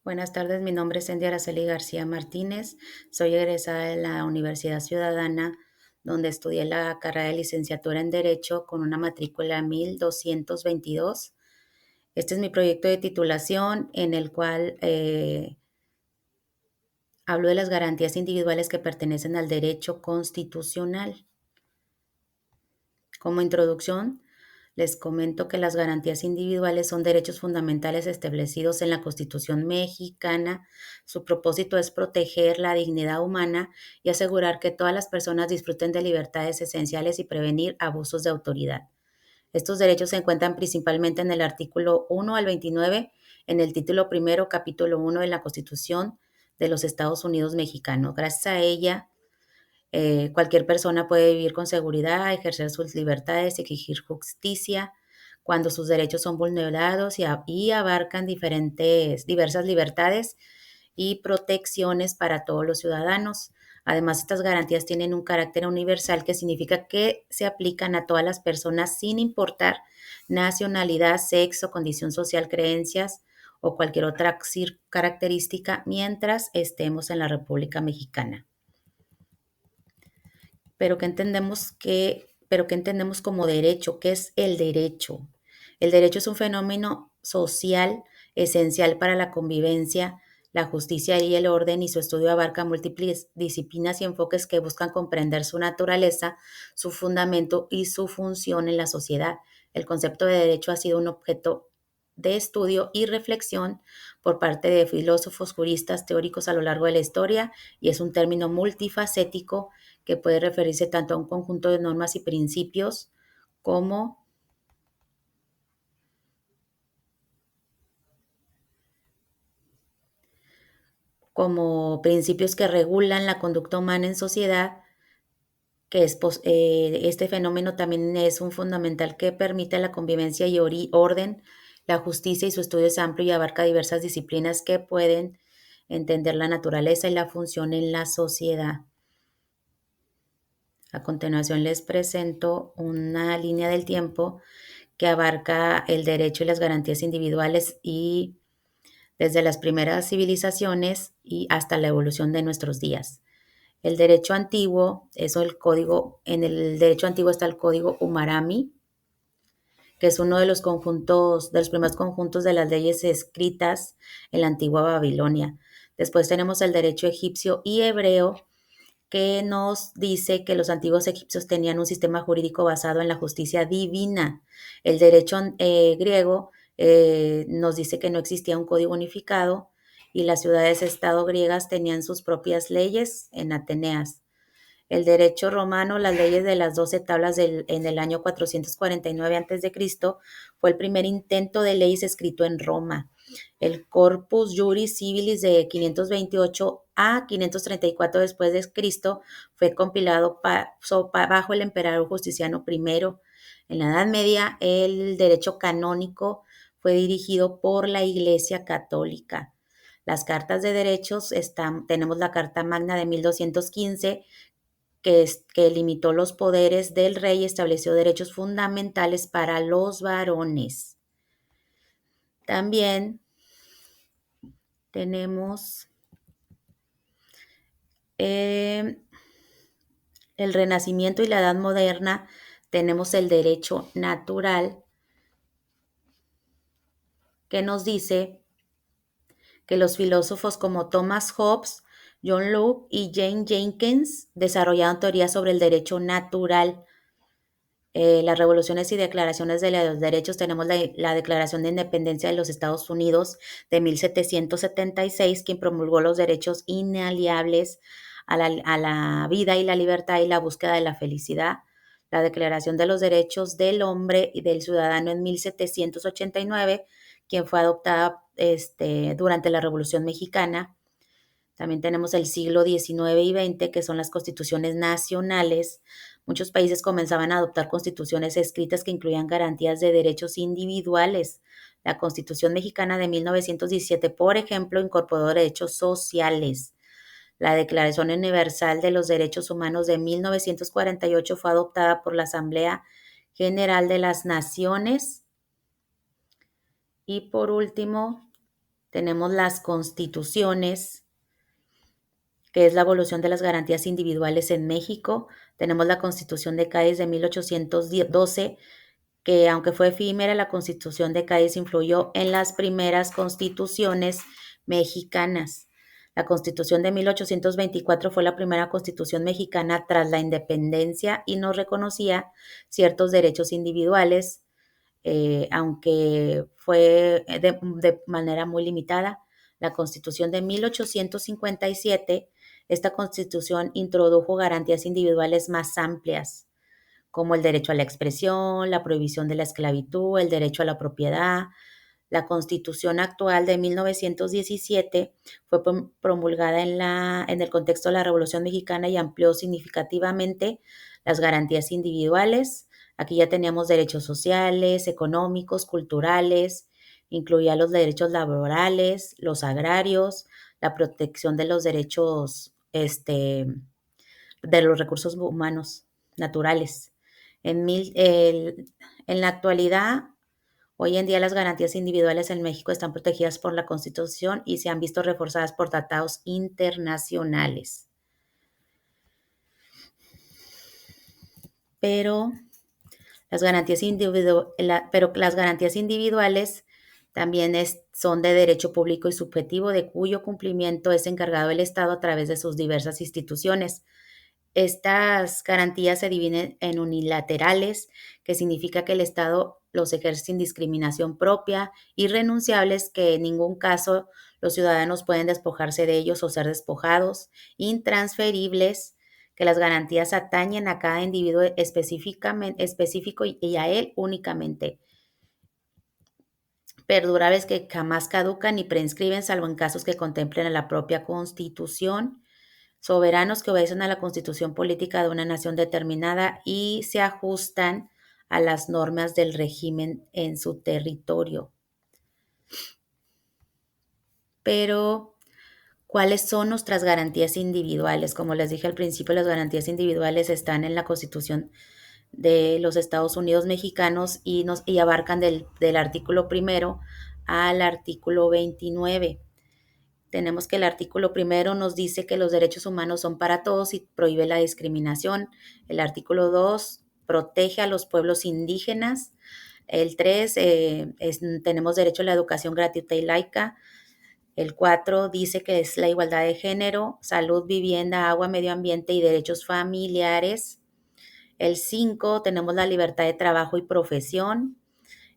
Buenas tardes, mi nombre es Cindy Araceli García Martínez. Soy egresada de la Universidad Ciudadana, donde estudié la carrera de licenciatura en Derecho con una matrícula 1222. Este es mi proyecto de titulación en el cual hablo de las garantías individuales que pertenecen al derecho constitucional. Como introducción, les comento que las garantías individuales son derechos fundamentales establecidos en la Constitución mexicana. Su propósito es proteger la dignidad humana y asegurar que todas las personas disfruten de libertades esenciales y prevenir abusos de autoridad. Estos derechos se encuentran principalmente en el artículo 1 al 29, en el título primero, capítulo 1 de la Constitución de los Estados Unidos mexicanos. Gracias a ella, cualquier persona puede vivir con seguridad, ejercer sus libertades, exigir justicia cuando sus derechos son vulnerados y abarcan diversas libertades y protecciones para todos los ciudadanos. Además, estas garantías tienen un carácter universal que significa que se aplican a todas las personas sin importar nacionalidad, sexo, condición social, creencias o cualquier otra característica mientras estemos en la República Mexicana. Pero ¿qué entendemos como derecho? ¿Qué es el derecho? El derecho es un fenómeno social esencial para la convivencia, la justicia y el orden, y su estudio abarca múltiples disciplinas y enfoques que buscan comprender su naturaleza, su fundamento y su función en la sociedad. El concepto de derecho ha sido un objeto de estudio y reflexión por parte de filósofos, juristas, teóricos a lo largo de la historia, y es un término multifacético que puede referirse tanto a un conjunto de normas y principios como, como principios que regulan la conducta humana en sociedad, este fenómeno también es un fundamental que permite la convivencia y orden, la justicia, y su estudio es amplio y abarca diversas disciplinas que pueden entender la naturaleza y la función en la sociedad. A continuación les presento una línea del tiempo que abarca el derecho y las garantías individuales y desde las primeras civilizaciones y hasta la evolución de nuestros días. El derecho antiguo, en el derecho antiguo está el código Umarami, que es uno de los conjuntos, de los primeros conjuntos de las leyes escritas en la antigua Babilonia. Después tenemos el derecho egipcio y hebreo, que nos dice que los antiguos egipcios tenían un sistema jurídico basado en la justicia divina. El derecho griego nos dice que no existía un código unificado y las ciudades-estado griegas tenían sus propias leyes en Ateneas. El derecho romano, las leyes de las 12 tablas en el año 449 a.C., fue el primer intento de leyes escrito en Roma. El Corpus Juris Civilis de 528 a 534 después de Cristo fue compilado bajo el emperador Justiniano I. En la Edad Media, el derecho canónico fue dirigido por la Iglesia Católica. Las cartas de derechos tenemos la Carta Magna de 1215, que limitó los poderes del rey y estableció derechos fundamentales para los varones. También tenemos el Renacimiento y la Edad Moderna. Tenemos el derecho natural, que nos dice que los filósofos como Thomas Hobbes, John Locke y Jane Jenkins desarrollaron teorías sobre el derecho natural. Las revoluciones y declaraciones de los derechos, tenemos la Declaración de Independencia de los Estados Unidos de 1776, quien promulgó los derechos inalienables a la vida y la libertad y la búsqueda de la felicidad. La Declaración de los Derechos del Hombre y del Ciudadano en 1789, quien fue adoptada durante la Revolución Mexicana. También tenemos el siglo XIX y XX, que son las constituciones nacionales. Muchos países comenzaban a adoptar constituciones escritas que incluían garantías de derechos individuales. La Constitución Mexicana de 1917, por ejemplo, incorporó derechos sociales. La Declaración Universal de los Derechos Humanos de 1948 fue adoptada por la Asamblea General de las Naciones. Y por último, Tenemos las constituciones, que es la evolución de las garantías individuales en México. Tenemos la Constitución de Cádiz de 1812, que aunque fue efímera, la Constitución de Cádiz influyó en las primeras constituciones mexicanas. La Constitución de 1824 fue la primera constitución mexicana tras la independencia y nos reconocía ciertos derechos individuales, aunque fue de manera muy limitada. La Constitución de 1857, esta Constitución introdujo garantías individuales más amplias, como el derecho a la expresión, la prohibición de la esclavitud, el derecho a la propiedad. La Constitución actual de 1917 fue promulgada en el contexto de la Revolución Mexicana y amplió significativamente las garantías individuales. Aquí ya teníamos derechos sociales, económicos, culturales, incluía los derechos laborales, los agrarios, la protección de los derechos, de los recursos humanos naturales. En la actualidad, hoy en día las garantías individuales en México están protegidas por la Constitución y se han visto reforzadas por tratados internacionales. Pero las garantías, las garantías individuales también son de derecho público y subjetivo, de cuyo cumplimiento es encargado el Estado a través de sus diversas instituciones. Estas garantías se dividen en unilaterales, que significa que el Estado los ejerce sin discriminación propia, irrenunciables, que en ningún caso los ciudadanos pueden despojarse de ellos o ser despojados, intransferibles, que las garantías atañen a cada individuo específico y a él únicamente, perdurables, que jamás caducan ni prescriben, salvo en casos que contemplen a la propia Constitución, soberanos, que obedecen a la constitución política de una nación determinada y se ajustan a las normas del régimen en su territorio. Pero, ¿cuáles son nuestras garantías individuales? Como les dije al principio, las garantías individuales están en la Constitución de los Estados Unidos mexicanos y abarcan del artículo primero al artículo 29. Tenemos que el artículo primero nos dice que los derechos humanos son para todos y prohíbe la discriminación. El artículo 2 protege a los pueblos indígenas. El 3 tenemos derecho a la educación gratuita y laica. El 4 dice que es la igualdad de género, salud, vivienda, agua, medio ambiente y derechos familiares. El 5 tenemos la libertad de trabajo y profesión.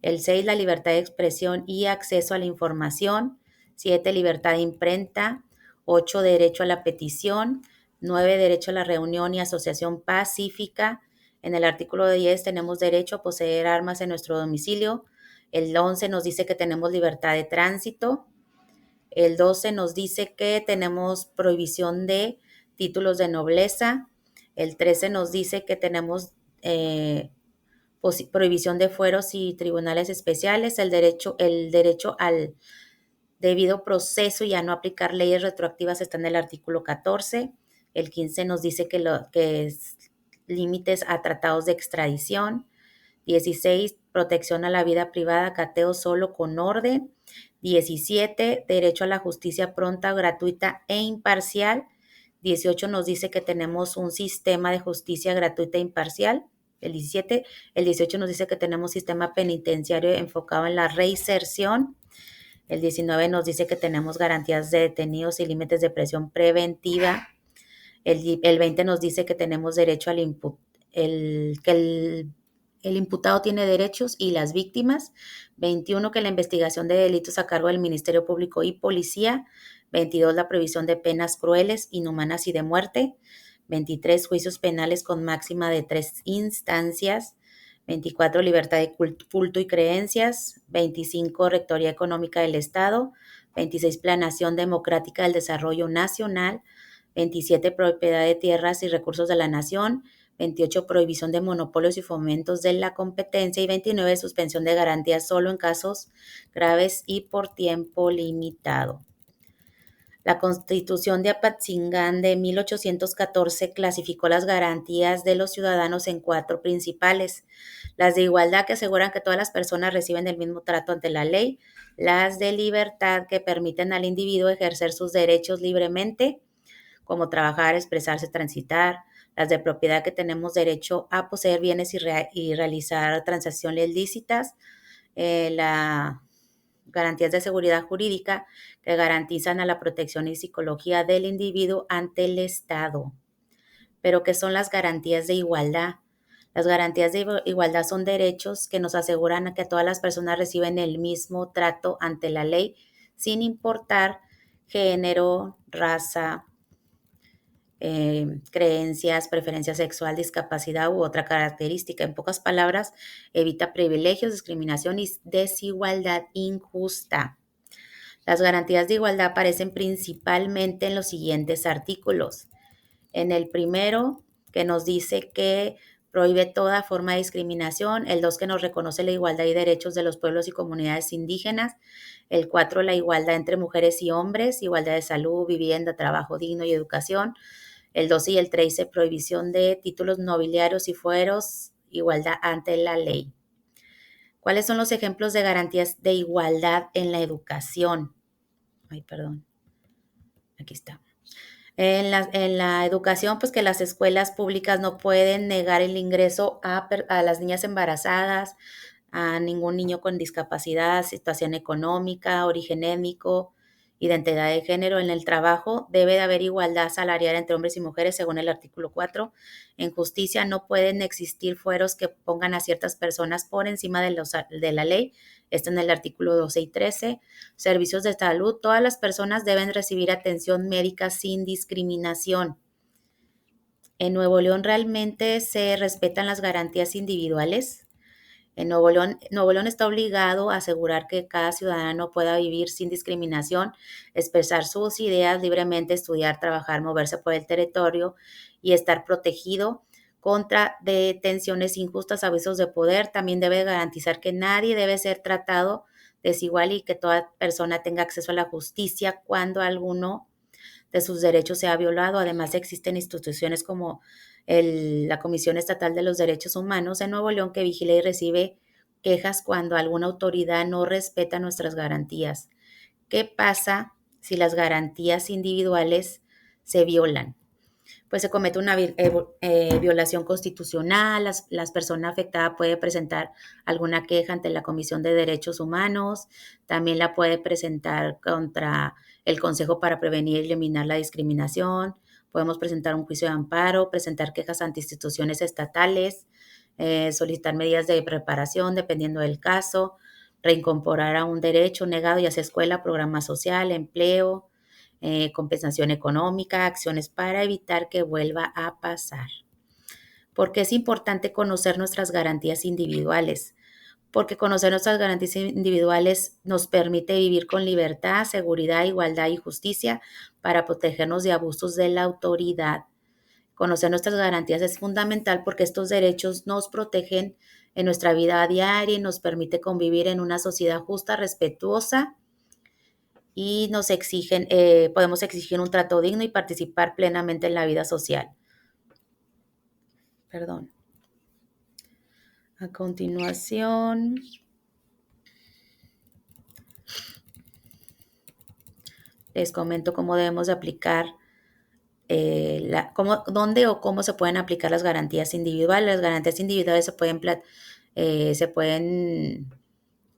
El 6, la libertad de expresión y acceso a la información. 7, libertad de imprenta. 8, derecho a la petición. 9, derecho a la reunión y asociación pacífica. En el artículo 10 tenemos derecho a poseer armas en nuestro domicilio. El 11 nos dice que tenemos libertad de tránsito. El 12 nos dice que tenemos prohibición de títulos de nobleza. El 13 nos dice que tenemos prohibición de fueros y tribunales especiales, el derecho al debido proceso y a no aplicar leyes retroactivas está en el artículo 14. El 15 nos dice que es límites a tratados de extradición. 16, protección a la vida privada, cateo solo con orden. 17, derecho a la justicia pronta, gratuita e imparcial. 18 nos dice que tenemos un sistema de justicia gratuita e imparcial. El 17, el 18 nos dice que tenemos sistema penitenciario enfocado en la reinserción. El 19 nos dice que tenemos garantías de detenidos y límites de prisión preventiva. El 20 nos dice que tenemos derecho al el imputado tiene derechos y las víctimas. 21, que la investigación de delitos a cargo del Ministerio Público y Policía. 22, la prohibición de penas crueles, inhumanas y de muerte. 23, juicios penales con máxima de 3 instancias. 24, libertad de culto y creencias. 25, rectoría económica del Estado. 26, planeación democrática del desarrollo nacional. 27, propiedad de tierras y recursos de la nación. 28, prohibición de monopolios y fomentos de la competencia. Y 29, suspensión de garantías solo en casos graves y por tiempo limitado. La Constitución de Apatzingán de 1814 clasificó las garantías de los ciudadanos en 4 principales: las de igualdad, que aseguran que todas las personas reciben el mismo trato ante la ley; las de libertad, que permiten al individuo ejercer sus derechos libremente, como trabajar, expresarse, transitar; las de propiedad, que tenemos derecho a poseer bienes y realizar transacciones lícitas; la garantías de seguridad jurídica, que garantizan a la protección y psicología del individuo ante el Estado. Pero, ¿qué son las garantías de igualdad? Las garantías de igualdad son derechos que nos aseguran que todas las personas reciben el mismo trato ante la ley, sin importar género, raza, creencias, preferencia sexual, discapacidad u otra característica. En pocas palabras, evita privilegios, discriminación y desigualdad injusta. Las garantías de igualdad aparecen principalmente en los siguientes artículos. En el primero, que nos dice que prohíbe toda forma de discriminación; el 2, que nos reconoce la igualdad y derechos de los pueblos y comunidades indígenas; el 4, la igualdad entre mujeres y hombres, igualdad de salud, vivienda, trabajo digno y educación; el 12 y el 13, prohibición de títulos nobiliarios y fueros, igualdad ante la ley. ¿Cuáles son los ejemplos de garantías de igualdad en la educación? Ay, perdón. Aquí está. En la educación, pues que las escuelas públicas no pueden negar el ingreso a las niñas embarazadas, a ningún niño con discapacidad, situación económica, origen étnico, identidad de género. En el trabajo debe de haber igualdad salarial entre hombres y mujeres según el artículo 4. En justicia no pueden existir fueros que pongan a ciertas personas por encima de la ley. Esto en el artículo 12 y 13. Servicios de salud. Todas las personas deben recibir atención médica sin discriminación. En Nuevo León realmente se respetan las garantías individuales. En Nuevo León está obligado a asegurar que cada ciudadano pueda vivir sin discriminación, expresar sus ideas libremente, estudiar, trabajar, moverse por el territorio y estar protegido contra detenciones injustas, abusos de poder. También debe garantizar que nadie debe ser tratado desigual y que toda persona tenga acceso a la justicia cuando alguno de sus derechos sea violado. Además, existen instituciones como la Comisión Estatal de los Derechos Humanos en Nuevo León, que vigila y recibe quejas cuando alguna autoridad no respeta nuestras garantías. ¿Qué pasa si las garantías individuales se violan? Pues se comete una violación constitucional. Las personas afectadas pueden presentar alguna queja ante la Comisión de Derechos Humanos. También la puede presentar contra el Consejo para Prevenir y Eliminar la Discriminación. Podemos presentar un juicio de amparo, presentar quejas ante instituciones estatales, solicitar medidas de reparación dependiendo del caso, reincorporar a un derecho negado, ya sea escuela, programa social, empleo, compensación económica, acciones para evitar que vuelva a pasar. ¿Por qué es importante conocer nuestras garantías individuales? Porque conocer nuestras garantías individuales nos permite vivir con libertad, seguridad, igualdad y justicia para protegernos de abusos de la autoridad. Conocer nuestras garantías es fundamental porque estos derechos nos protegen en nuestra vida diaria y nos permite convivir en una sociedad justa, respetuosa, y podemos exigir un trato digno y participar plenamente en la vida social. Perdón. A continuación, les comento cómo debemos de aplicar, dónde o cómo se pueden aplicar las garantías individuales. Las garantías individuales se pueden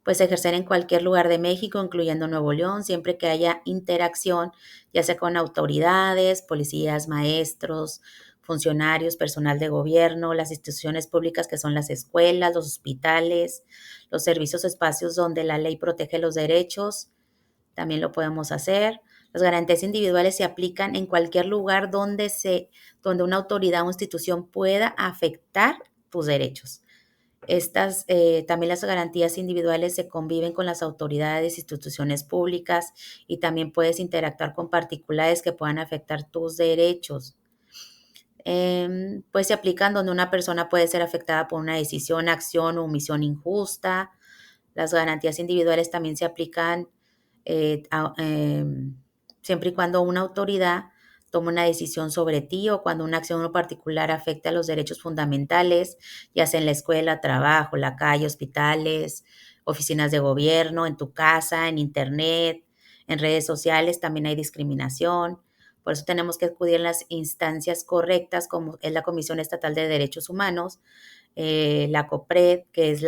pues ejercer en cualquier lugar de México, incluyendo Nuevo León, siempre que haya interacción, ya sea con autoridades, policías, maestros, funcionarios, personal de gobierno, las instituciones públicas que son las escuelas, los hospitales, los servicios o espacios donde la ley protege los derechos. También lo podemos hacer. Las garantías individuales se aplican en cualquier lugar donde una autoridad o institución pueda afectar tus derechos. También las garantías individuales se conviven con las autoridades, instituciones públicas, y también puedes interactuar con particulares que puedan afectar tus derechos. Pues se aplican donde una persona puede ser afectada por una decisión, acción o omisión injusta. Las garantías individuales también se aplican siempre y cuando una autoridad tome una decisión sobre ti o cuando una acción en particular afecte a los derechos fundamentales, ya sea en la escuela, trabajo, la calle, hospitales, oficinas de gobierno, en tu casa, en internet, en redes sociales, también hay discriminación. Por eso tenemos que acudir a las instancias correctas, como es la Comisión Estatal de Derechos Humanos, la COPRED, que es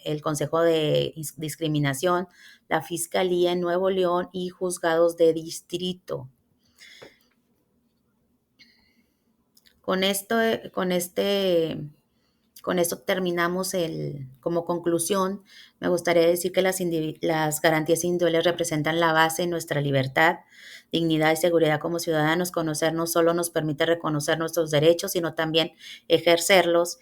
el Consejo de Discriminación, la Fiscalía en Nuevo León y juzgados de distrito. Con esto, con esto terminamos como conclusión. Me gustaría decir que las garantías individuales representan la base de nuestra libertad, dignidad y seguridad como ciudadanos. Conocer no solo nos permite reconocer nuestros derechos, sino también ejercerlos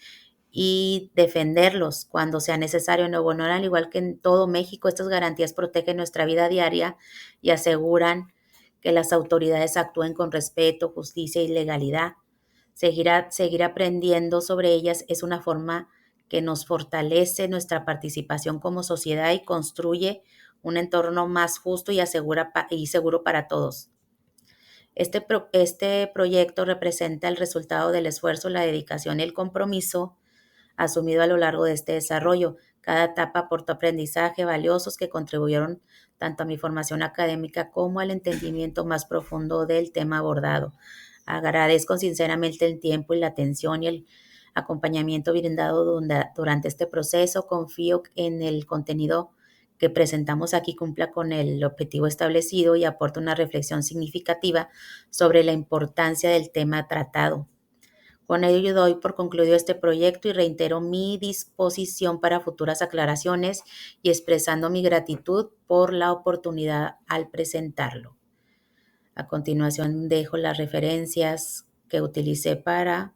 y defenderlos cuando sea necesario. En Nuevo León, al igual que en todo México, estas garantías protegen nuestra vida diaria y aseguran que las autoridades actúen con respeto, justicia y legalidad. Seguir aprendiendo sobre ellas es una forma que nos fortalece nuestra participación como sociedad y construye un entorno más justo y seguro para todos. Este proyecto representa el resultado del esfuerzo, la dedicación y el compromiso asumido a lo largo de este desarrollo. Cada etapa aportó aprendizaje valiosos que contribuyeron tanto a mi formación académica como al entendimiento más profundo del tema abordado. Agradezco sinceramente el tiempo y la atención y el acompañamiento brindado durante este proceso. Confío en el contenido que presentamos aquí cumpla con el objetivo establecido y aporte una reflexión significativa sobre la importancia del tema tratado. Con ello yo doy por concluido este proyecto y reitero mi disposición para futuras aclaraciones y expresando mi gratitud por la oportunidad al presentarlo. A continuación dejo las referencias que utilicé para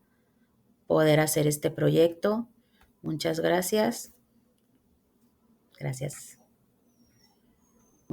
poder hacer este proyecto. Muchas gracias. Gracias.